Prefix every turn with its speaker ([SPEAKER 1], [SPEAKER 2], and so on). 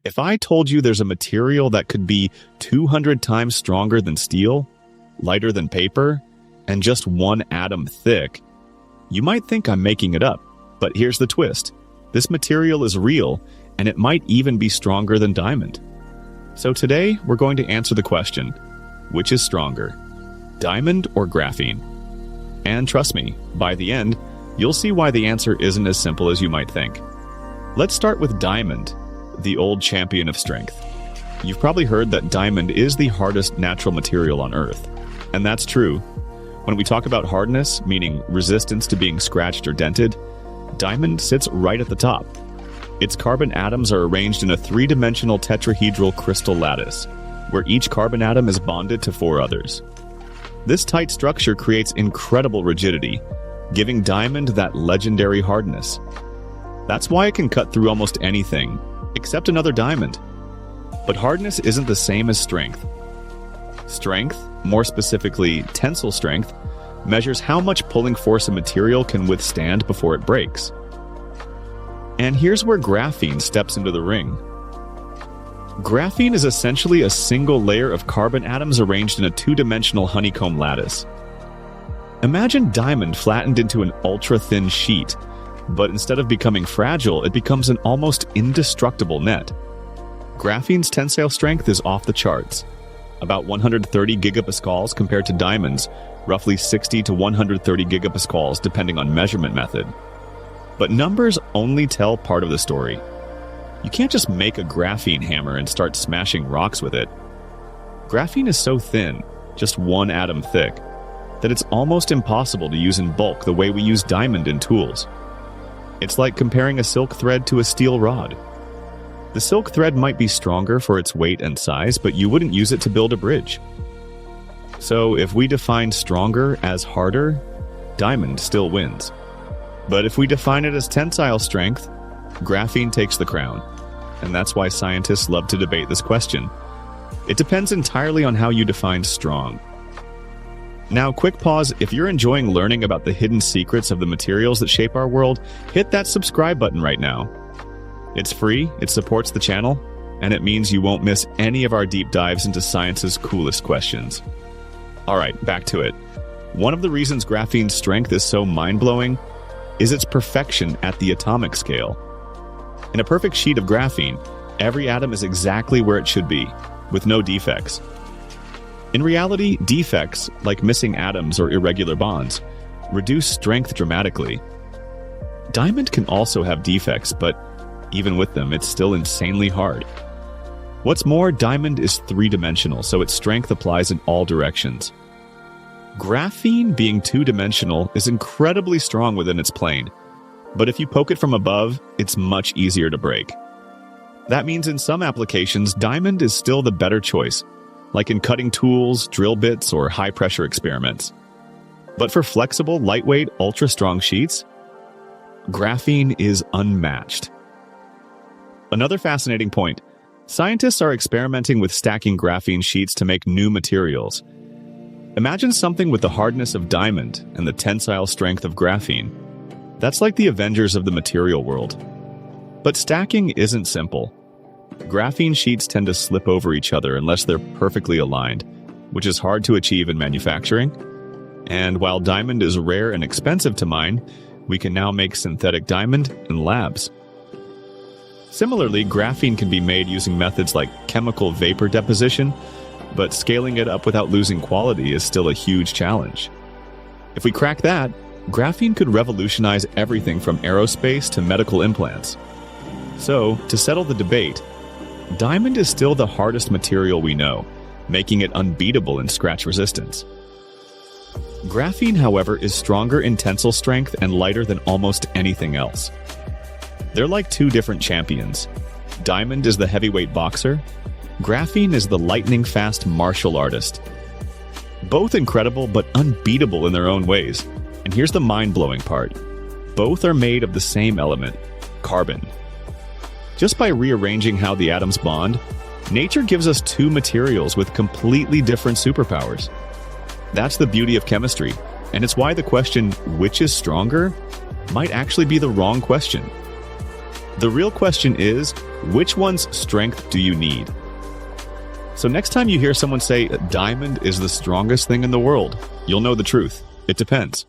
[SPEAKER 1] If I told you there's a material that could be 200 times stronger than steel, lighter than paper, and just 1 atom thick, you might think I'm making it up. But here's the twist. This material is real, and it might even be stronger than diamond. So today, we're going to answer the question, which is stronger, diamond or graphene? And trust me, by the end, you'll see why the answer isn't as simple as you might think. Let's start with diamond, the old champion of strength. You've probably heard that diamond is the hardest natural material on Earth. And that's true. When we talk about hardness, meaning resistance to being scratched or dented, diamond sits right at the top. Its carbon atoms are arranged in a 3-dimensional tetrahedral crystal lattice, where each carbon atom is bonded to 4 others. This tight structure creates incredible rigidity, giving diamond that legendary hardness. That's why it can cut through almost anything, except another diamond. But hardness isn't the same as strength. Strength, more specifically tensile strength, measures how much pulling force a material can withstand before it breaks. And here's where graphene steps into the ring. Graphene is essentially a single layer of carbon atoms arranged in a 2-dimensional honeycomb lattice. Imagine diamond flattened into an ultra-thin sheet, but instead of becoming fragile, it becomes an almost indestructible net. Graphene's tensile strength is off the charts, about 130 gigapascals compared to diamond's, roughly 60 to 130 gigapascals depending on measurement method. But numbers only tell part of the story. You can't just make a graphene hammer and start smashing rocks with it. Graphene is so thin, just 1 atom thick, that it's almost impossible to use in bulk the way we use diamond in tools. It's like comparing a silk thread to a steel rod. The silk thread might be stronger for its weight and size, but you wouldn't use it to build a bridge. So if we define stronger as harder, diamond still wins. But if we define it as tensile strength, graphene takes the crown. And that's why scientists love to debate this question. It depends entirely on how you define strong. Now, quick pause. If you're enjoying learning about the hidden secrets of the materials that shape our world, hit that subscribe button right now. It's free, it supports the channel, and it means you won't miss any of our deep dives into science's coolest questions. Alright, back to it. One of the reasons graphene's strength is so mind-blowing is its perfection at the atomic scale. In a perfect sheet of graphene, every atom is exactly where it should be, with no defects. In reality, defects, like missing atoms or irregular bonds, reduce strength dramatically. Diamond can also have defects, but even with them, it's still insanely hard. What's more, diamond is 3-dimensional, so its strength applies in all directions. Graphene, being 2-dimensional, is incredibly strong within its plane, but if you poke it from above, it's much easier to break. That means in some applications, diamond is still the better choice, like in cutting tools, drill bits, or high-pressure experiments. But for flexible, lightweight, ultra-strong sheets, graphene is unmatched. Another fascinating point, scientists are experimenting with stacking graphene sheets to make new materials. Imagine something with the hardness of diamond and the tensile strength of graphene. That's like the Avengers of the material world. But stacking isn't simple. Graphene sheets tend to slip over each other unless they're perfectly aligned, which is hard to achieve in manufacturing. And while diamond is rare and expensive to mine, we can now make synthetic diamond in labs. Similarly, graphene can be made using methods like chemical vapor deposition, but scaling it up without losing quality is still a huge challenge. If we crack that, graphene could revolutionize everything from aerospace to medical implants. So, to settle the debate, diamond is still the hardest material we know, making it unbeatable in scratch resistance. Graphene, however, is stronger in tensile strength and lighter than almost anything else. They're like 2 different champions. Diamond is the heavyweight boxer. Graphene is the lightning-fast martial artist. Both incredible but unbeatable in their own ways. And here's the mind-blowing part. Both are made of the same element, carbon. Just by rearranging how the atoms bond, nature gives us 2 materials with completely different superpowers. That's the beauty of chemistry, and it's why the question, which is stronger, might actually be the wrong question. The real question is, which one's strength do you need? So next time you hear someone say diamond is the strongest thing in the world, you'll know the truth. It depends.